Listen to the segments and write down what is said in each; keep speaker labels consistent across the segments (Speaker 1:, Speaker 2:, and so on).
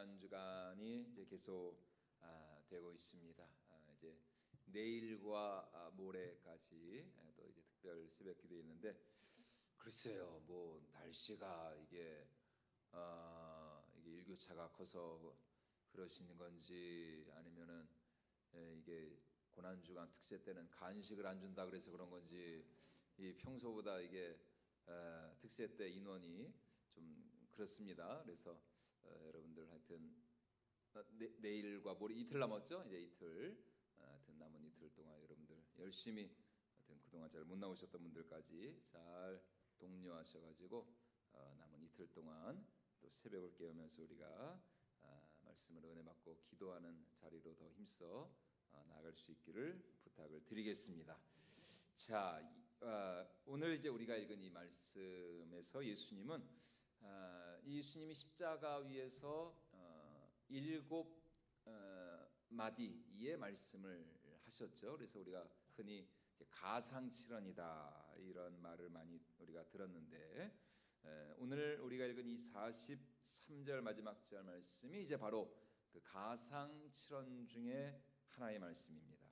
Speaker 1: 고난 주간이 이제 계속 되고 있습니다. 이제 내일과 모레까지 또 이제 특별 새벽기도 있는데 글쎄요, 뭐 날씨가 이게 일교차가 커서 그러시는 건지 아니면은 이게 고난 주간 특세 때는 간식을 안 준다 그래서 그런 건지 이 평소보다 이게 특세 때 인원이 좀 그렇습니다. 그래서 여러분들 하여튼 내일과 모레 이틀 남았죠. 이제 이틀 하여튼 남은 이틀 동안 여러분들 열심히 하여튼 그동안 잘 못 나오셨던 분들까지 잘 독려하셔가지고 남은 이틀 동안 또 새벽을 깨우면서 우리가 말씀을 은혜 받고 기도하는 자리로 더 힘써 나아갈 수 있기를 부탁을 드리겠습니다. 자, 오늘 이제 우리가 읽은 이 말씀에서 예수님은 예수님이 십자가 위에서 7 마디의 말씀을 하셨죠. 그래서 우리가 흔히 가상칠언이다 이런 말을 많이 우리가 들었는데 오늘 우리가 읽은 이 43절 마지막 절 말씀이 이제 바로 그 가상칠언 중에 하나의 말씀입니다.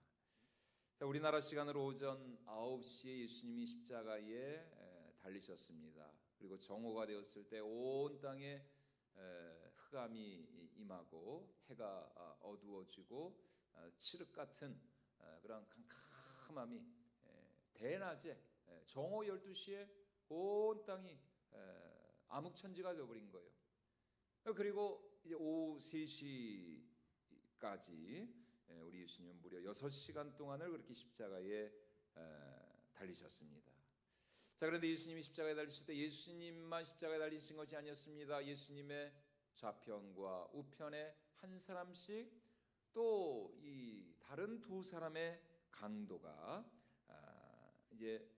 Speaker 1: 자, 우리나라 시간으로 오전 9시에 예수님이 십자가에 달리셨습니다. 그리고 정오가 되었을 때 온 땅에 흑암이 임하고 해가 어두워지고 칠흑 같은 그런 캄캄함이 대낮에 정오 12시에 온 땅이 암흑천지가 되어버린 거예요. 그리고 이제 오후 3시까지 우리 예수님은 무려 6시간 동안을 그렇게 십자가에 달리셨습니다. 자, 그런데 예수님이 십자가에 달리실 때 예수님만 십자가에 달리신 것이 아니었습니다. 예수님의 좌편과 우편에 한 사람씩 또 이 다른 두 사람의 강도가 이제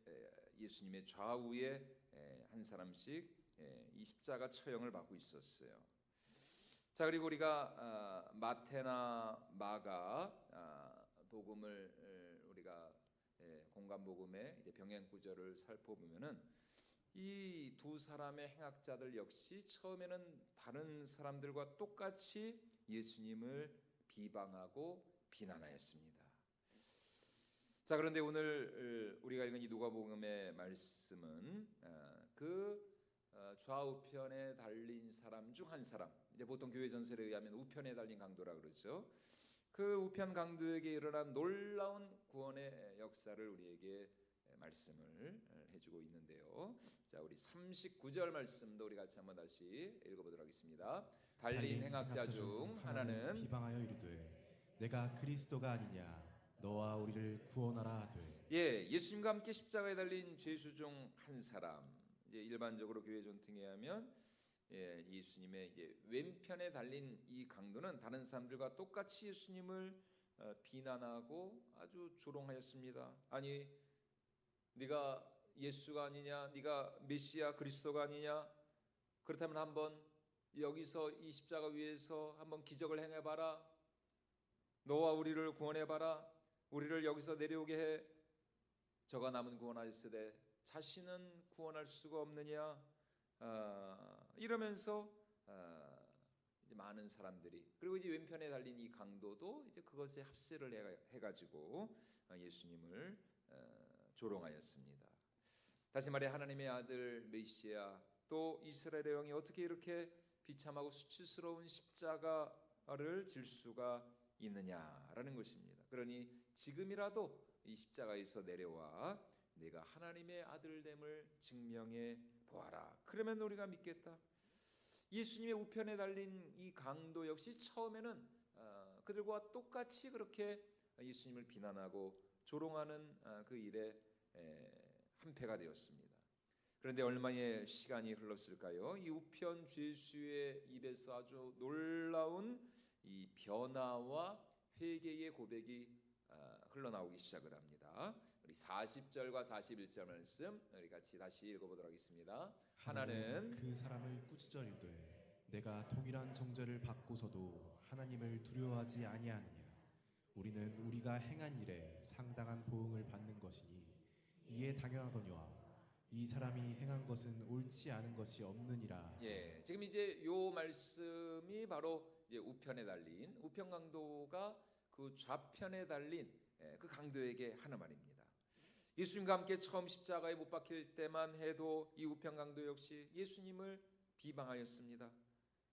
Speaker 1: 예수님의 좌우에 한 사람씩 이 십자가 처형을 받고 있었어요. 자, 그리고 우리가 마태나 마가 복음을 우리가 공간 복음의 이제 병행 구절을 살펴보면은 이 두 사람의 행악자들 역시 처음에는 다른 사람들과 똑같이 예수님을 비방하고 비난하였습니다. 자, 그런데 오늘 우리가 읽은 이 누가복음의 말씀은 그 좌우편에 달린 사람 중 한 사람, 이제 보통 교회 전설에 의하면 우편에 달린 강도라 그러죠. 그 우편 강도에게 일어난 놀라운 구원의 역사를 우리에게 말씀을 해주고 있는데요. 자, 우리 39절 말씀도 우리 같이 한번 다시 읽어보도록 하겠습니다. 달린 행악자 중 하나는
Speaker 2: 비방하여 이르되 내가 그리스도가 아니냐 너와 우리를 구원하라 하되.
Speaker 1: 예수님과 함께 십자가에 달린 죄수 중 한 사람. 이제 일반적으로 교회 전통에 하면 예수님의 이제 왼편에 달린 이 강도는 다른 사람들과 똑같이 예수님을 비난하고 아주 조롱하였습니다. 아니, 네가 예수가 아니냐, 네가 메시아 그리스도가 아니냐, 그렇다면 한번 여기서 이 십자가 위에서 한번 기적을 행해봐라, 너와 우리를 구원해봐라, 우리를 여기서 내려오게 해, 저가 남은 구원하였으되 자신은 구원할 수가 없느냐, 이러면서 이제 많은 사람들이, 그리고 이제 왼편에 달린 이 강도도 이제 그것에 합세를 해가지고 예수님을 조롱하였습니다. 다시 말해 하나님의 아들 메시아 또 이스라엘의 왕이 어떻게 이렇게 비참하고 수치스러운 십자가를 질 수가 있느냐라는 것입니다. 그러니 지금이라도 이 십자가에서 내려와 내가 하나님의 아들됨을 증명해 보아라. 그러면 우리가 믿겠다. 예수님의 우편에 달린 이 강도 역시 처음에는 그들과 똑같이 그렇게 예수님을 비난하고 조롱하는 그 일에 한패가 되었습니다. 그런데 얼마의 시간이 흘렀을까요? 이 우편 죄수의 입에서 아주 놀라운 이 변화와 회개의 고백이 흘러나오기 시작을 합니다. 우리 40절과 41절 말씀 우리 같이 다시 읽어보도록 하겠습니다. 하나는
Speaker 2: 그 사람을 꾸짖어 이르되 내가 동일한 정죄를 받고서도 하나님을 두려워하지 아니하느냐. 우리는 우리가 행한 일에 상당한 보응을 받는 것이니 이에 당연하거니와 이 사람이 행한 것은 옳지 않은 것이 없느니라.
Speaker 1: 예, 지금 이제 요 말씀이 바로 이제 우편에 달린 우편 강도가 그 좌편에 달린 그 강도에게 하는 말입니다. 예수님과 함께 처음 십자가에 못 박힐 때만 해도 이 우편 강도 역시 예수님을 비방하였습니다.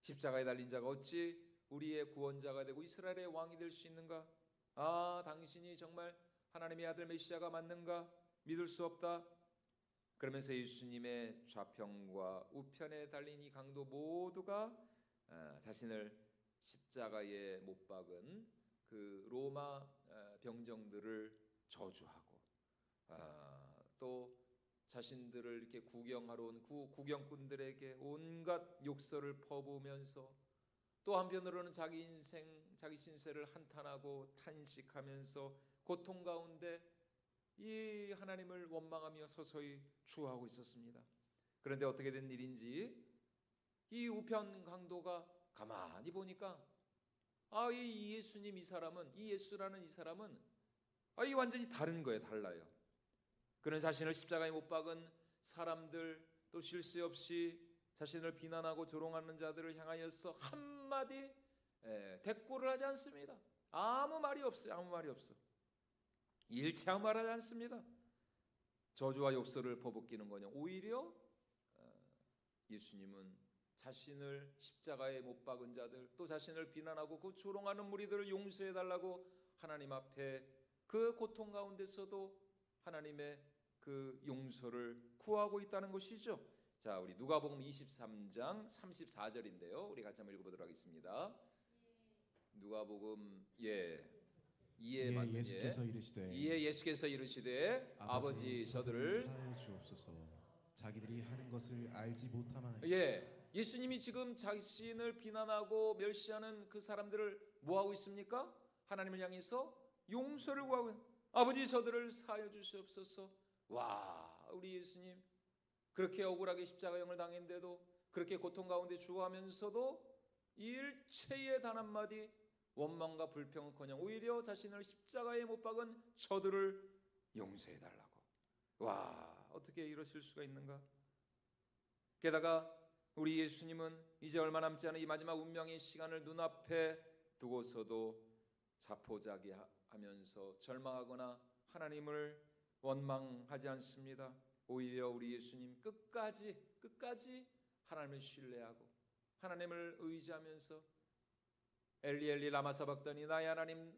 Speaker 1: 십자가에 달린 자가 어찌 우리의 구원자가 되고 이스라엘의 왕이 될 수 있는가? 아, 당신이 정말 하나님의 아들 메시아가 맞는가? 믿을 수 없다. 그러면서 예수님의 좌편과 우편에 달린 이 강도 모두가 자신을 십자가에 못 박은 그 로마 병정들을 저주하고 또 자신들을 이렇게 구경하러 온 구경꾼들에게 온갖 욕설을 퍼부으면서 또 한편으로는 자기 인생, 자기 신세를 한탄하고 탄식하면서 고통 가운데 이 하나님을 원망하며 서서히 주하고 있었습니다. 그런데 어떻게 된 일인지 이 우편 강도가 가만히 보니까 이 예수님 이 사람은 이 예수라는 이 사람은 이 완전히 다른 거예요. 달라요. 그는 자신을 십자가에 못 박은 사람들 또 쉴 새 없이 자신을 비난하고 조롱하는 자들을 향하여서 한마디 대꾸를 하지 않습니다. 아무 말이 없어요. 아무 말이 없어. 일체하고 말하지 않습니다. 저주와 욕설을 퍼붓기는 거냐. 오히려 예수님은 자신을 십자가에 못 박은 자들 또 자신을 비난하고 그 조롱하는 무리들을 용서해 달라고 하나님 앞에 그 고통 가운데서도 하나님의 그 용서를 구하고 있다는 것이죠. 자, 우리 누가복음 23장 34절인데요. 우리 같이 한번 읽어보도록 하겠습니다. 누가복음
Speaker 2: 예수께서 이르시되
Speaker 1: 예수께서 이르시되 아버지 저들을
Speaker 2: 사하여 주옵소서. 자기들이 하는 것을 알지 못하나이다.
Speaker 1: 예수님이 지금 자신을 비난하고 멸시하는 그 사람들을 뭐 하고 있습니까? 하나님을 향해서 용서를 구하고 아버지 저들을 사하여 주시옵소서. 와, 우리 예수님 그렇게 억울하게 십자가형을 당했는데도 그렇게 고통 가운데 죽어가면서도 일체의 단 한마디 원망과 불평은커녕 오히려 자신을 십자가에 못 박은 저들을 용서해달라고. 와, 어떻게 이러실 수가 있는가? 게다가 우리 예수님은 이제 얼마 남지 않은 이 마지막 운명의 시간을 눈앞에 두고서도 자포자기하면서 절망하거나 하나님을 원망하지 않습니다. 오히려 우리 예수님 끝까지 하나님을 신뢰하고 하나님을 의지하면서 엘리 엘리 라마 사박다니 나의 하나님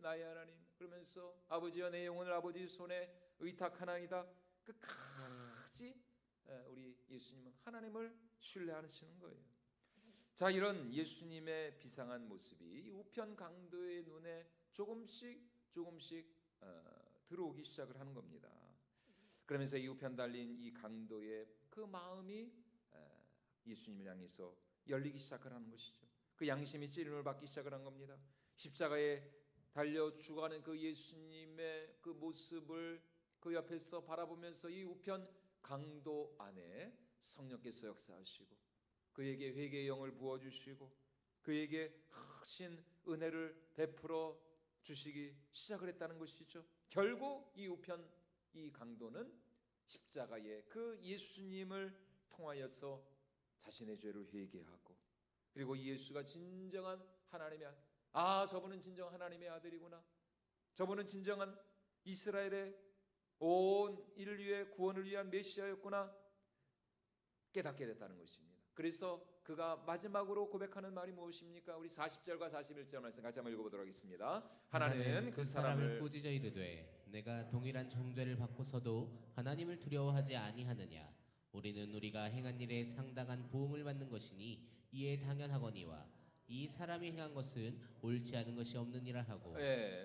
Speaker 1: 그러면서 아버지여 내 영혼을 아버지 손에 의탁하나이다. 끝까지 우리 예수님은 하나님을 신뢰하시는 거예요. 자, 이런 예수님의 비상한 모습이 이 우편 강도의 눈에 조금씩 들어오기 시작을 하는 겁니다. 그러면서 이 우편 달린 이 강도의 그 마음이 예수님을 향해서 열리기 시작을 하는 것이죠. 그 양심이 찔림을 받기 시작을 한 겁니다. 십자가에 달려 죽어가는 그 예수님의 그 모습을 그 옆에서 바라보면서 이 우편 강도 안에 성령께서 역사하시고 그에게 회개의 영을 부어주시고 그에게 크신 은혜를 베풀어 주시기 시작을 했다는 것이죠. 결국 이 우편 이 강도는 십자가에 그 예수님을 통하여서 자신의 죄를 회개하고 그리고 예수가 진정한 하나님의 저분은 진정 하나님의 아들이구나. 저분은 진정한 이스라엘의 온 인류의 구원을 위한 메시아였구나 깨닫게 됐다는 것입니다. 그래서 그가 마지막으로 고백하는 말이 무엇입니까? 우리 40절과 41절 말씀 같이 한번 읽어보도록 하겠습니다. 하나는 그 사람을
Speaker 3: 꾸짖어 이르되 내가 동일한 정죄를 받고서도 하나님을 두려워하지 아니하느냐. 우리는 우리가 행한 일에 상당한 보응을 받는 것이니 이에 당연하거니와 이 사람이 행한 것은 옳지 않은 것이 없느니라 하고.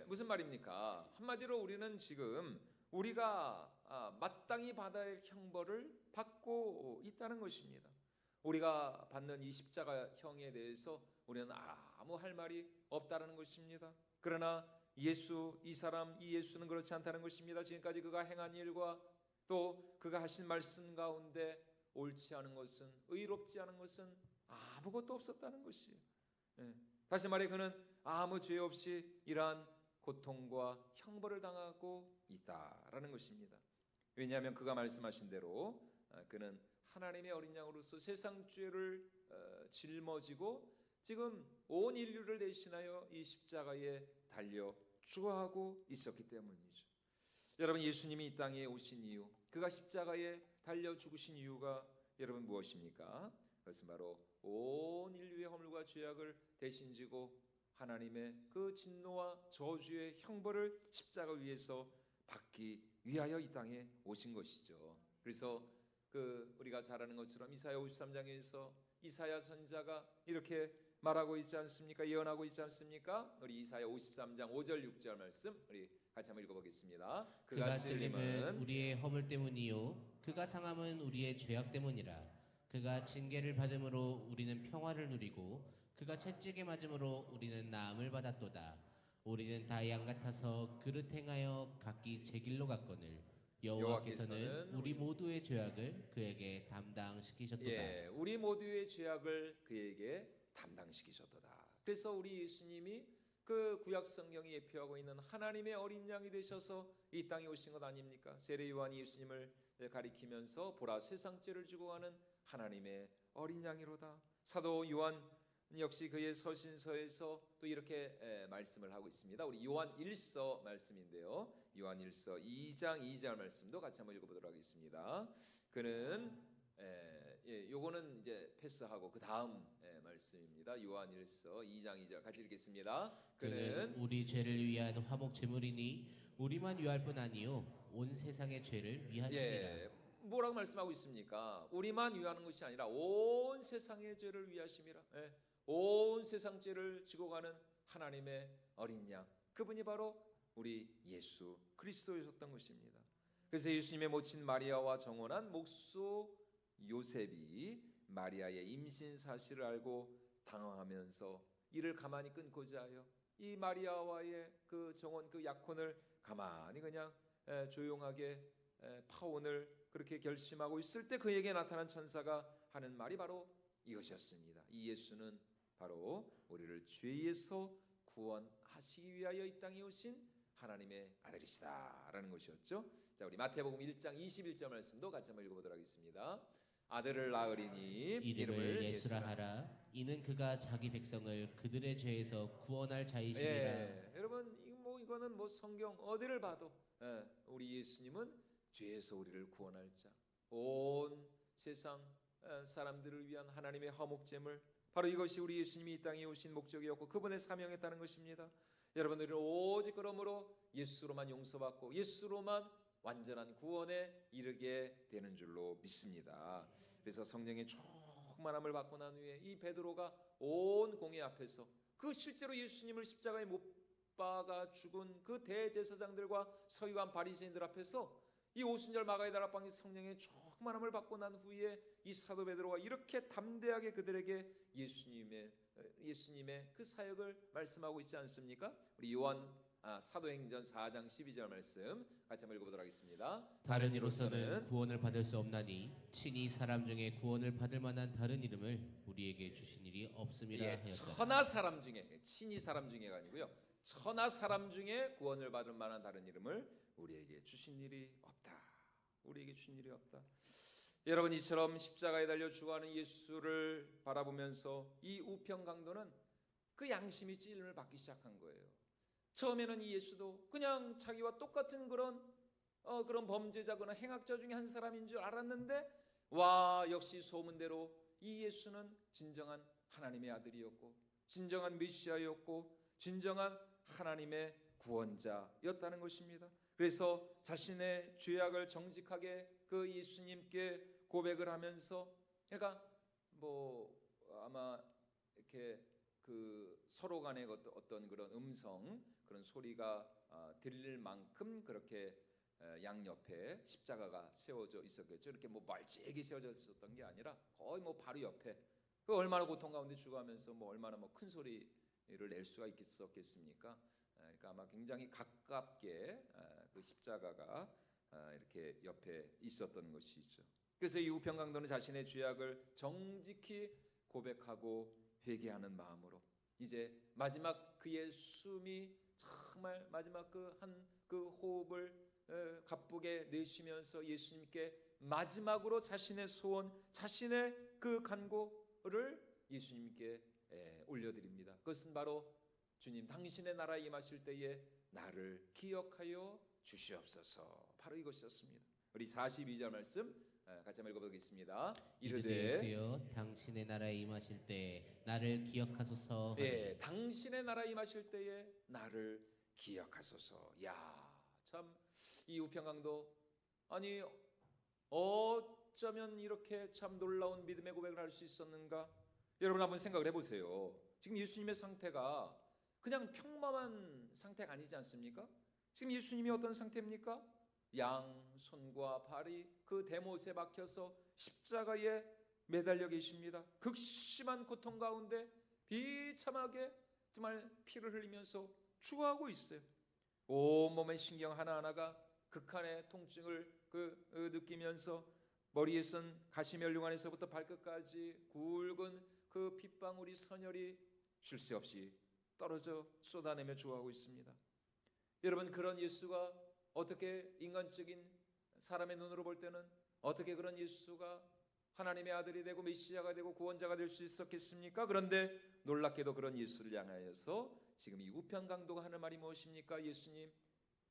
Speaker 1: 무슨 말입니까? 한마디로 우리는 지금 우리가 마땅히 받아야 할 형벌을 받고 있다는 것입니다. 우리가 받는 이 십자가형에 대해서 우리는 아무 할 말이 없다는 것입니다. 그러나 이 사람 이 예수는 그렇지 않다는 것입니다. 지금까지 그가 행한 일과 또 그가 하신 말씀 가운데 옳지 않은 것은 의롭지 않은 것은 아무것도 없었다는 것이에요. 다시 말해 그는 아무 죄 없이 이러한 고통과 형벌을 당하고 있다라는 것입니다. 왜냐하면 그가 말씀하신 대로 그는 하나님의 어린 양으로서 세상 죄를 짊어지고 지금 온 인류를 대신하여 이 십자가에 달려 죽어가고 있었기 때문이죠. 여러분, 예수님이 이 땅에 오신 이유, 그가 십자가에 달려 죽으신 이유가 여러분 무엇입니까? 그것은 바로 온 인류의 허물과 죄악을 대신 지고 하나님의 그 진노와 저주의 형벌을 십자가 위에서 받기 위하여 이 땅에 오신 것이죠. 그래서 우리가 잘 아는 것처럼 이사야 53장에서 이사야 선지자가 이렇게 말하고 있지 않습니까? 예언하고 있지 않습니까? 우리 이사야 53장 5절 6절 말씀 우리 같이 한번 읽어보겠습니다.
Speaker 3: 그가 찔림은 우리의 허물 때문이요 그가 상함은 우리의 죄악 때문이라. 그가 징계를 받음으로 우리는 평화를 누리고 그가 채찍에 맞음으로 우리는 나음을 받았도다. 우리는 다 양 같아서 그릇 행하여 각기 제 길로 갔거늘 여호와께서는 우리 모두의 죄악을 그에게 담당시키셨도다.
Speaker 1: 예, 우리 모두의 죄악을 그에게 담당시키셨도다. 그래서 우리 예수님이 그 구약 성경이 예표하고 있는 하나님의 어린 양이 되셔서 이 땅에 오신 것 아닙니까? 세례 요한이 예수님을 가리키면서 보라 세상 죄를 지고 가는 하나님의 어린 양이로다. 사도 요한 역시 그의 서신서에서 또 이렇게 말씀을 하고 있습니다. 우리 요한 1서 말씀인데요. 요한 1서 2장 2절 말씀도 같이 한번 읽어보도록 하겠습니다. 그는 요거는 이제 패스하고 그 다음 말씀입니다. 요한 1서 2장 2절 같이 읽겠습니다.
Speaker 3: 그는 우리 죄를 위한 화목 제물이니 우리만 위할 뿐 아니요 온 세상의 죄를 위하심이라.
Speaker 1: 뭐라고 말씀하고 있습니까? 우리만 위하는 것이 아니라 온 세상의 죄를 위하심이라. 온 세상 죄를 지고 가는 하나님의 어린 양, 그분이 바로 우리 예수 그리스도이셨던 것입니다. 그래서 예수님의 모친 마리아와 정혼한 목소 요셉이 마리아의 임신 사실을 알고 당황하면서 이를 가만히 끊고자 하여 이 마리아와의 그 정혼 그 약혼을 가만히 그냥 조용하게 파혼을 그렇게 결심하고 있을 때 그에게 나타난 천사가 하는 말이 바로 이것이었습니다. 이 예수는 바로 우리를 죄에서 구원하시기 위하여 이 땅에 오신 하나님의 아들이시다라는 것이었죠. 자, 우리 마태복음 1장 21절 말씀도 같이 한번 읽어보도록 하겠습니다. 아들을 낳으리니
Speaker 3: 이름을 예수라 하라. 이는 그가 자기 백성을 그들의 죄에서 구원할 자이시니라.
Speaker 1: 여러분 이거는 성경 어디를 봐도 우리 예수님은 죄에서 우리를 구원할 자, 온 세상 사람들을 위한 하나님의 화목제물, 바로 이것이 우리 예수님이 이 땅에 오신 목적이었고 그분의 사명이었다는 것입니다. 여러분들은 오직 그러므로 예수로만 용서받고 예수로만 완전한 구원에 이르게 되는 줄로 믿습니다. 그래서 성령의 충만함을 받고 난 후에 이 베드로가 온 공회 앞에서 그 실제로 예수님을 십자가에 못 박아 죽은 그 대제사장들과 서기관 바리새인들 앞에서 이 오순절 마가의 다락방에 성령의 충만함을 받고 난 후에 이 사도 베드로가 이렇게 담대하게 그들에게 예수님의 그 사역을 말씀하고 있지 않습니까? 우리 요한 사도행전 4장 12절 말씀 같이 한번 읽어보도록 하겠습니다.
Speaker 3: 다른 이로서는 구원을 받을 수 없나니 친히 사람 중에 구원을 받을 만한 다른 이름을 우리에게 주신 일이 없음이라 하였다.
Speaker 1: 천하 사람 중에, 친히 사람 중에가 아니고요, 천하 사람 중에 구원을 받을 만한 다른 이름을 우리에게 주신 일이 없다. 우리에게 주신 일이 없다. 여러분, 이처럼 십자가에 달려 죽어가는 예수를 바라보면서 이 우편 강도는 그 양심이 찔림을 받기 시작한 거예요. 처음에는 이 예수도 그냥 자기와 똑같은 그런 범죄자거나 행악자 중에 한 사람인 줄 알았는데, 와, 역시 소문대로 이 예수는 진정한 하나님의 아들이었고 진정한 메시아였고 진정한 하나님의 구원자였다는 것입니다. 그래서 자신의 죄악을 정직하게 그 예수님께 고백을 하면서, 그러니까 아마 이렇게 그 서로 간의 어떤 그런 그런 소리가 들릴 만큼 그렇게 양 옆에 십자가가 세워져 있었겠죠. 이렇게 멀찍이 세워져 있었던 게 아니라 거의 바로 옆에, 그 얼마나 고통 가운데 죽어가면서 얼마나 큰 소리를 낼 수가 있었겠습니까? 그러니까 아마 굉장히 가깝게 그 십자가가 이렇게 옆에 있었던 것이죠. 그래서 이 우편 강도는 자신의 죄악을 정직히 고백하고 회개하는 마음으로 이제 마지막 그의 숨이 정말 마지막 그 호흡을 가쁘게 내쉬면서 예수님께 마지막으로 자신의 소원, 자신의 그 간구를 예수님께 올려드립니다. 그것은 바로 주님 당신의 나라에 임하실 때에 나를 기억하여 주시옵소서. 바로 이것이었습니다. 우리 42절 말씀 같이 한번 읽어보겠습니다.
Speaker 3: 이르되 주여 당신의 나라에 임하실 때 나를 기억하소서.
Speaker 1: 예, 당신의 나라에 임하실 때에 나를 기억하소서. 야, 참 이 우평강도 아니 어쩌면 이렇게 참 놀라운 믿음의 고백을 할 수 있었는가? 여러분 한번 생각을 해보세요. 지금 예수님의 상태가 그냥 평범한 상태가 아니지 않습니까? 지금 예수님이 어떤 상태입니까? 양 손과 발이 그 대못에 박혀서 십자가에 매달려 계십니다. 극심한 고통 가운데 비참하게 정말 피를 흘리면서 죽어가고 있어요. 온몸의 신경 하나하나가 극한의 통증을 느끼면서 머리에 쓴 가시면류관에서부터 발끝까지 굵은 그 핏방울이 선혈이 쉴 새 없이 떨어져 쏟아내며 죽어가고 있습니다. 여러분, 그런 예수가 어떻게 인간적인 사람의 눈으로 볼 때는 어떻게 그런 예수가 하나님의 아들이 되고 메시아가 되고 구원자가 될 수 있었겠습니까? 그런데 놀랍게도 그런 예수를 향하여서 지금 이 우편강도가 하는 말이 무엇입니까? 예수님,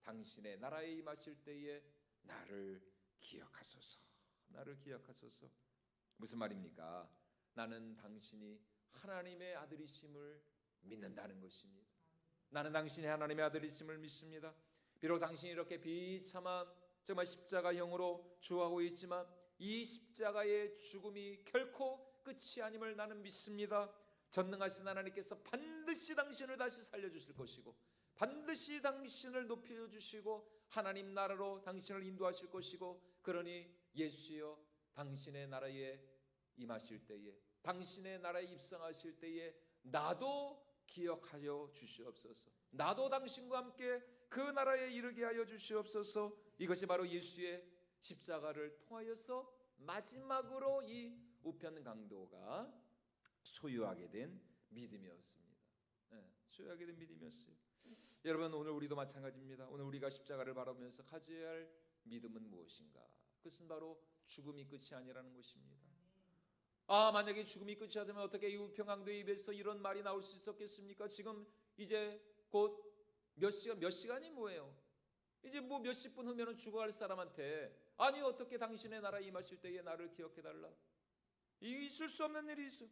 Speaker 1: 당신의 나라에 임하실 때에 나를 기억하소서. 나를 기억하소서. 무슨 말입니까? 나는 당신이 하나님의 아들이심을 믿는다는 것입니다. 나는 당신이 하나님의 아들이심을 믿습니다. 비록 당신이 이렇게 비참한 정말 십자가형으로 죽어가고 있지만 이 십자가의 죽음이 결코 끝이 아님을 나는 믿습니다. 전능하신 하나님께서 반드시 당신을 다시 살려주실 것이고 반드시 당신을 높여주시고 하나님 나라로 당신을 인도하실 것이고, 그러니 예수여 당신의 나라에 임하실 때에 당신의 나라에 입성하실 때에 나도 기억하여 주시옵소서. 나도 당신과 함께 그 나라에 이르게 하여 주시옵소서. 이것이 바로 예수의 십자가를 통하여서 마지막으로 이 우편강도가 소유하게 된 믿음이었습니다. 소유하게 된 믿음이었어요. 여러분, 오늘 우리도 마찬가지입니다. 오늘 우리가 십자가를 바라보면서 가져야 할 믿음은 무엇인가? 그것은 바로 죽음이 끝이 아니라는 것입니다. 만약에 죽음이 끝이 아니면 어떻게 이 우평강도의 입에서 이런 말이 나올 수 있었겠습니까? 지금 이제 곧 몇 시간이 뭐예요? 이제 뭐 몇십 분 후면은 죽어갈 사람한테 아니 어떻게 당신의 나라에 임하실 때에 나를 기억해달라? 이 있을 수 없는 일이 있어.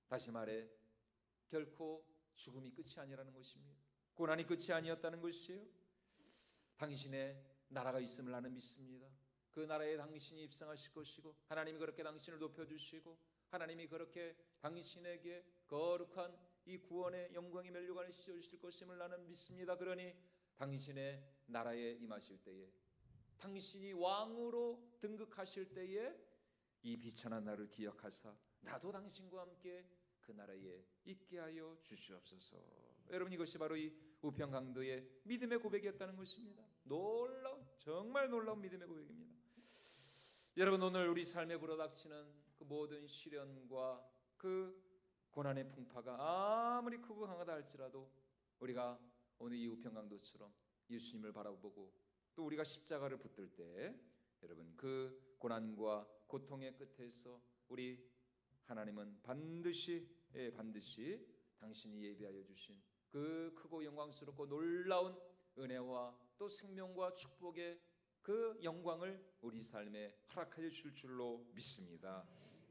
Speaker 1: 다시 말해 결코 죽음이 끝이 아니라는 것입니다. 고난이 끝이 아니었다는 것이에요. 당신의 나라가 있음을 나는 믿습니다. 그 나라에 당신이 입성하실 것이고 하나님이 그렇게 당신을 높여주시고 하나님이 그렇게 당신에게 거룩한 이 구원의 영광의 면류관을 씌워주실 것임을 나는 믿습니다. 그러니 당신의 나라에 임하실 때에 당신이 왕으로 등극하실 때에 이 비천한 나를 기억하사 나도 당신과 함께 그 나라에 있게 하여 주시옵소서. 여러분, 이것이 바로 이 우편강도의 믿음의 고백이었다는 것입니다. 정말 놀라운 믿음의 고백입니다. 여러분, 오늘 우리 삶에 불어닥치는 그 모든 시련과 그 고난의 풍파가 아무리 크고 강하다 할지라도 우리가 오늘 이 우편강도처럼 예수님을 바라보고 또 우리가 십자가를 붙들 때 여러분 그 고난과 고통의 끝에서 우리 하나님은 반드시 당신이 예비하여 주신 그 크고 영광스럽고 놀라운 은혜와 또 생명과 축복의 그 영광을 우리 삶에 허락하여 주실 줄로 믿습니다.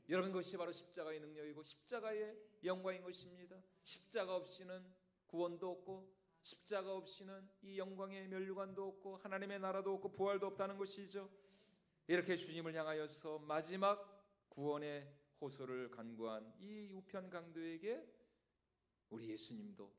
Speaker 1: 여러분, 그것이 바로 십자가의 능력이고 십자가의 영광인 것입니다. 십자가 없이는 구원도 없고 십자가 없이는 이 영광의 면류관도 없고 하나님의 나라도 없고 부활도 없다는 것이죠. 이렇게 주님을 향하여서 마지막 구원의 호소를 간구한 이 우편강도에게 우리 예수님도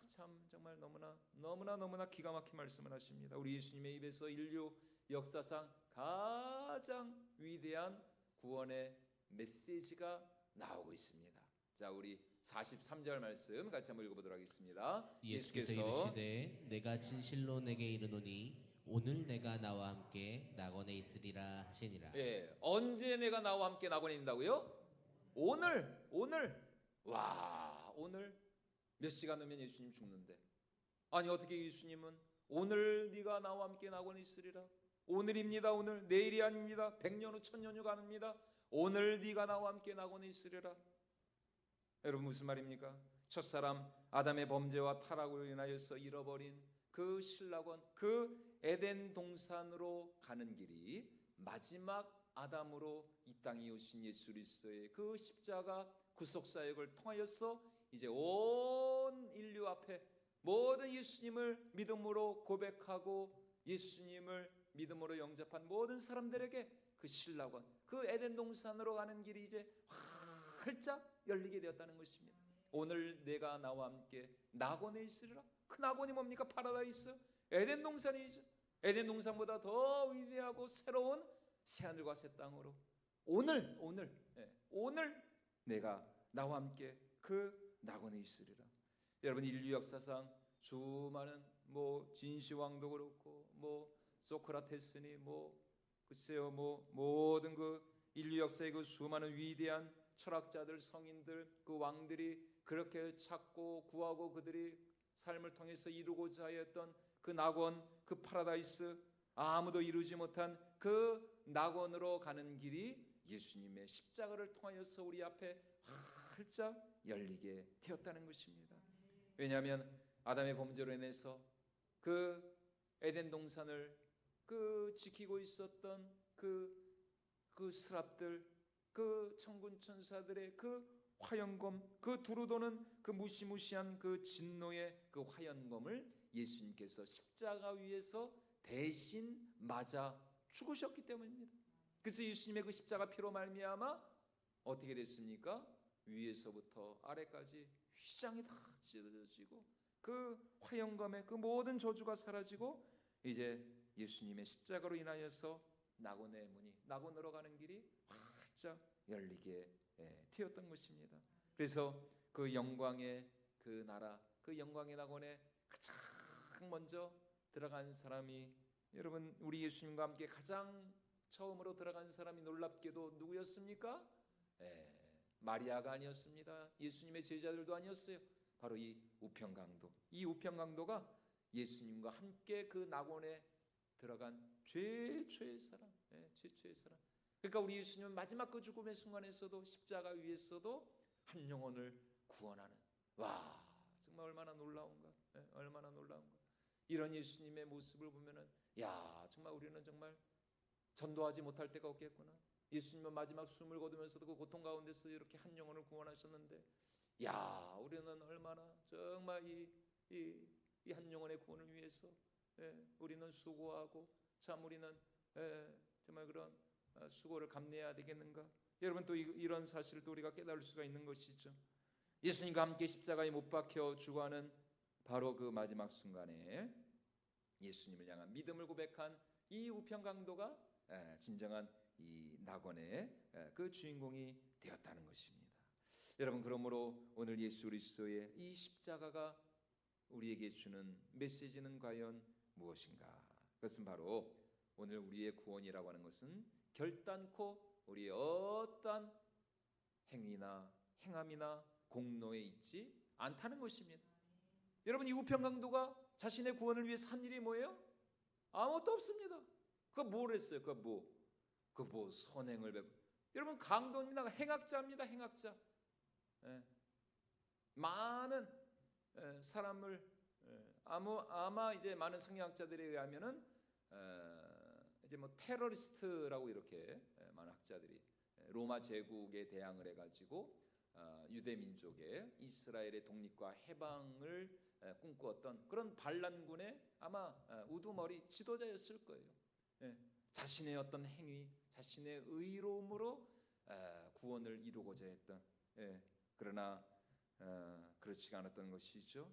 Speaker 1: 참 정말 너무나 기가 막힌 말씀을 하십니다. 우리 예수님의 입에서 인류 역사상 가장 위대한 구원의 메시지가 나오고 있습니다. 자, 우리 43절 말씀 같이 한번 읽어보도록 하겠습니다.
Speaker 3: 예수께서 이르시되 내가 진실로 내게 이르노니 오늘 내가 나와 함께 낙원에 있으리라 하시니라.
Speaker 1: 예, 언제 내가 나와 함께 낙원에 있다고요? 오늘. 와, 오늘 몇 시간 후면 예수님 죽는데 아니 어떻게 예수님은 오늘 네가 나와 함께 낙원에 있으리라, 오늘입니다. 오늘. 내일이 아닙니다. 100년 후 1000년 후가 아닙니다. 오늘 네가 나와 함께 낙원에 있으리라. 여러분 무슨 말입니까? 첫사람 아담의 범죄와 타락으로 인하여서 잃어버린 그 신락원, 그 에덴 동산으로 가는 길이 마지막 아담으로 이 땅에 오신 예수 그리스도의 그 십자가 구속 사역을 통하여서 이제 온 인류 앞에 모든 예수님을 믿음으로 고백하고 예수님을 믿음으로 영접한 모든 사람들에게 그 신락원, 그 에덴 동산으로 가는 길이 이제 활짝 열리게 되었다는 것입니다. 오늘 내가 나와 함께 낙원에 있으리라. 그 낙원이 뭡니까? 파라다이스, 에덴 동산이죠. 에덴 동산보다 더 위대하고 새로운 새하늘과 새 땅으로 오늘 내가 나와 함께 그 낙원에 있으리라. 여러분 인류 역사상 수많은 진시황도 그렇고 소크라테스니 글쎄요 모든 그 인류 역사의 그 수많은 위대한 철학자들, 성인들, 그 왕들이 그렇게 찾고 구하고 그들이 삶을 통해서 이루고자 하였던 그 낙원, 그 파라다이스, 아무도 이루지 못한 그 낙원으로 가는 길이 예수님의 십자가를 통하여서 우리 앞에 활짝 열리게 되었다는 것입니다. 왜냐하면 아담의 범죄로 인해서 그 에덴 동산을 그 지키고 있었던 그 스랍들, 그 천군 천사들의 그 화염검, 그 두루 도는 그 무시무시한 그 진노의 그 화염검을 예수님께서 십자가 위에서 대신 맞아 죽으셨기 때문입니다. 그래서 예수님의 그 십자가 피로 말미암아 어떻게 됐습니까? 위에서부터 아래까지 휘장이 다 찢어지고 그 화염검의 그 모든 저주가 사라지고 이제 예수님의 십자가로 인하여서 낙원의 문이, 낙원으로 가는 길이 활짝 열리게 되었던 것입니다. 그래서 그 영광의 그 나라, 그 영광의 낙원에 가장 먼저 들어간 사람이, 여러분 우리 예수님과 함께 가장 처음으로 들어간 사람이 놀랍게도 누구였습니까? 마리아가 아니었습니다. 예수님의 제자들도 아니었어요. 바로 이 우편강도. 이 우편강도가 예수님과 함께 그 낙원에 들어간 최초의 사람, 최초의 사람. 그러니까 우리 예수님은 마지막 그 죽음의 순간에서도 십자가 위에서도 한 영혼을 구원하는, 와 정말 얼마나 놀라운가, 얼마나 놀라운가. 이런 예수님의 모습을 보면은 야 정말 우리는 정말 전도하지 못할 때가 없겠구나. 예수님은 마지막 숨을 거두면서도 그 고통 가운데서 이렇게 한 영혼을 구원하셨는데, 야 우리는 얼마나 정말 이 한 영혼의 구원을 위해서 우리는 수고하고 참 우리는 정말 그런 수고를 감내해야 되겠는가. 여러분 또 이런 사실을 또 우리가 깨달을 수가 있는 것이죠. 예수님과 함께 십자가에 못 박혀 죽어가는 바로 그 마지막 순간에 예수님을 향한 믿음을 고백한 이 우편강도가 진정한 이 낙원의 그 주인공이 되었다는 것입니다. 여러분 그러므로 오늘 예수 그리스도의 이 십자가가 우리에게 주는 메시지는 과연 무엇인가? 그것은 바로 오늘 우리의 구원이라고 하는 것은 결단코 우리의 어떠한 행위나 행함이나 공로에 있지 않다는 것입니다. 여러분 이 우편강도가 자신의 구원을 위해서 한 일이 뭐예요? 아무것도 없습니다. 그거 뭘 했어요? 그거 선행을 여러분 강도입니다. 행악자입니다. 행악자. 많은 사람을 아마 이제 많은 성경학자들에 의하면은 이제 테러리스트라고 이렇게 많은 학자들이 로마 제국에 대항을 해가지고 유대 민족의 이스라엘의 독립과 해방을 꿈꾸었던 그런 반란군의 아마 우두머리 지도자였을 거예요. 자신의 어떤 행위, 자신의 의로움으로 구원을 이루고자 했던, 그러나 그렇지가 않았던 것이죠.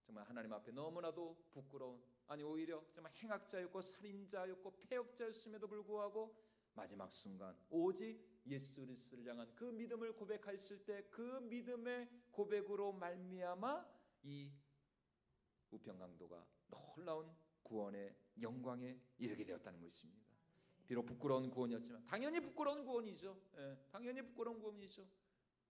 Speaker 1: 정말 하나님 앞에 너무나도 부끄러운, 아니 오히려 정말 행악자였고 살인자였고 폐역자였음에도 불구하고 마지막 순간 오직 예수 그리스도를 향한 그 믿음을 고백했을 때 그 믿음의 고백으로 말미암아 이 우편강도가 놀라운 구원의 영광에 이르게 되었다는 것입니다. 비록 부끄러운 구원이었지만 당연히 부끄러운 구원이죠. 당연히 부끄러운 구원이죠.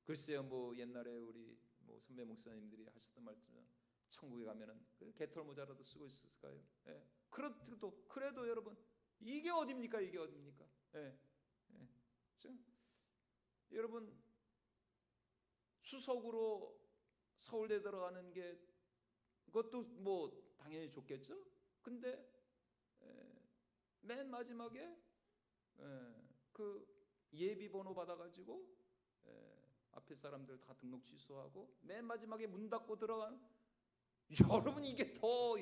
Speaker 1: 글쎄요, 옛날에 우리 선배 목사님들이 하셨던 말씀은 천국에 가면은 그 개털 모자라도 쓰고 있을까요? 그래도 여러분 이게 어딥니까? 이게 어딥니까? 예, 예. 여러분 수석으로 서울대 들어가는 게 그것도 뭐 당연히 좋겠죠. 근데 맨 마지막에 그 예비 번호 받아가지고 앞에 사람들 다 등록 취소하고 맨 마지막에 문 닫고 들어가는 여러분 이게 더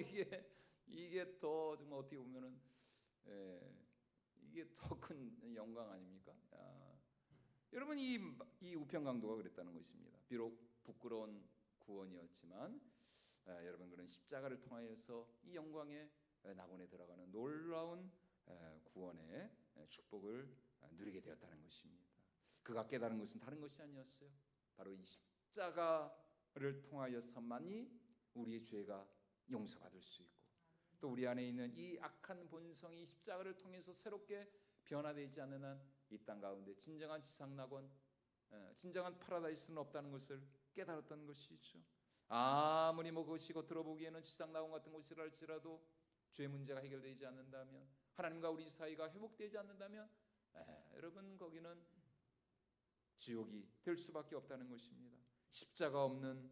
Speaker 1: 정말 어떻게 보면은 이게 더 큰 영광 아닙니까? 여러분 이 우편강도가 그랬다는 것입니다. 비록 부끄러운 구원이었지만 여러분 그런 십자가를 통하여서 이 영광의 낙원에 들어가는 놀라운 구원의 축복을 누리게 되었다는 것입니다. 그가 깨달은 것은 다른 것이 아니었어요. 바로 이 십자가를 통하여서만이 우리의 죄가 용서받을 수 있고 또 우리 안에 있는 이 악한 본성이 십자가를 통해서 새롭게 변화되지 않는 한 이 땅 가운데 진정한 지상낙원, 진정한 파라다이스는 없다는 것을 깨달았던 것이죠. 아무리 뭐 그것이 겉으로 보기에는 지상낙원 같은 곳이라 할지라도 죄 문제가 해결되지 않는다면, 하나님과 우리 사이가 회복되지 않는다면 여러분 거기는 지옥이 될 수밖에 없다는 것입니다. 십자가 없는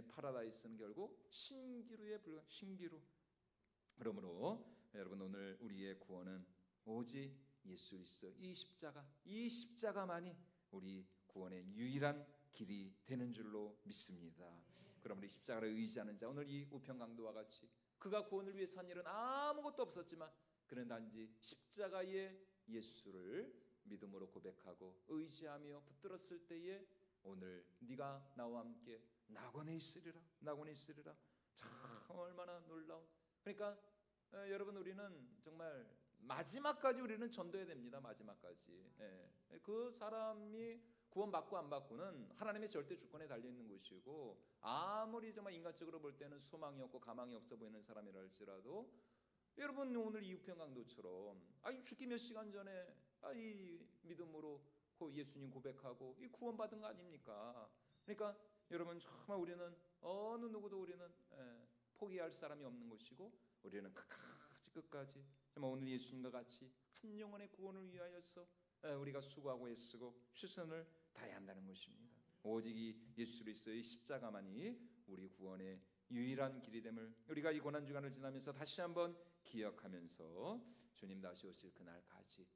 Speaker 1: 파라다이스는 결국 신기루에 불과한 신기루. 그러므로 여러분 오늘 우리의 구원은 오직 예수 그리스도 이 십자가만이 우리 구원의 유일한 길이 되는 줄로 믿습니다. 그러므로 이 십자가를 의지하는 자, 오늘 이 우편강도와 같이 그가 구원을 위해서 한 일은 아무것도 없었지만 그는 단지 십자가의 예수를 믿음으로 고백하고 의지하며 붙들었을 때에 오늘 네가 나와 함께 낙원에 있으리라. 참 얼마나 놀라운. 그러니까 여러분 우리는 정말 마지막까지 우리는 전도해야 됩니다. 마지막까지. 그 사람이 구원받고 안 받고는 하나님의 절대 주권에 달려있는 것이고 아무리 정말 인간적으로 볼 때는 소망이 없고 가망이 없어 보이는 사람이라 할지라도 여러분 오늘 이 우편강도처럼 죽기 몇 시간 전에 이 믿음으로 예수님 고백하고 이 구원받은 거 아닙니까? 그러니까 여러분 정말 우리는 어느 누구도 우리는 포기할 사람이 없는 것이고 우리는 끝까지 정말 오늘 예수님과 같이 한 영혼의 구원을 위하여서 우리가 수고하고 애쓰고 최선을 다해야 한다는 것입니다. 오직 이 예수 그리스도의 십자가만이 우리 구원의 유일한 길이 됨을 우리가 이 고난 주간을 지나면서 다시 한번 기억하면서 주님 다시 오실 그날까지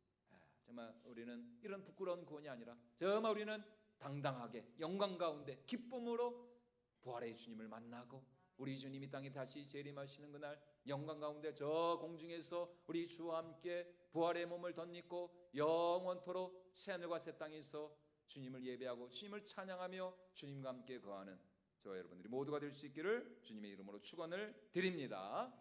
Speaker 1: 정말 우리는 이런 부끄러운 구원이 아니라 정말 우리는 당당하게 영광 가운데 기쁨으로 부활의 주님을 만나고 우리 주님이 땅에 다시 재림하시는 그날 영광 가운데 저 공중에서 우리 주와 함께 부활의 몸을 덧입고 영원토록 새하늘과 새 땅에서 주님을 예배하고 주님을 찬양하며 주님과 함께 거하는 저와 여러분들이 모두가 될 수 있기를 주님의 이름으로 축원을 드립니다.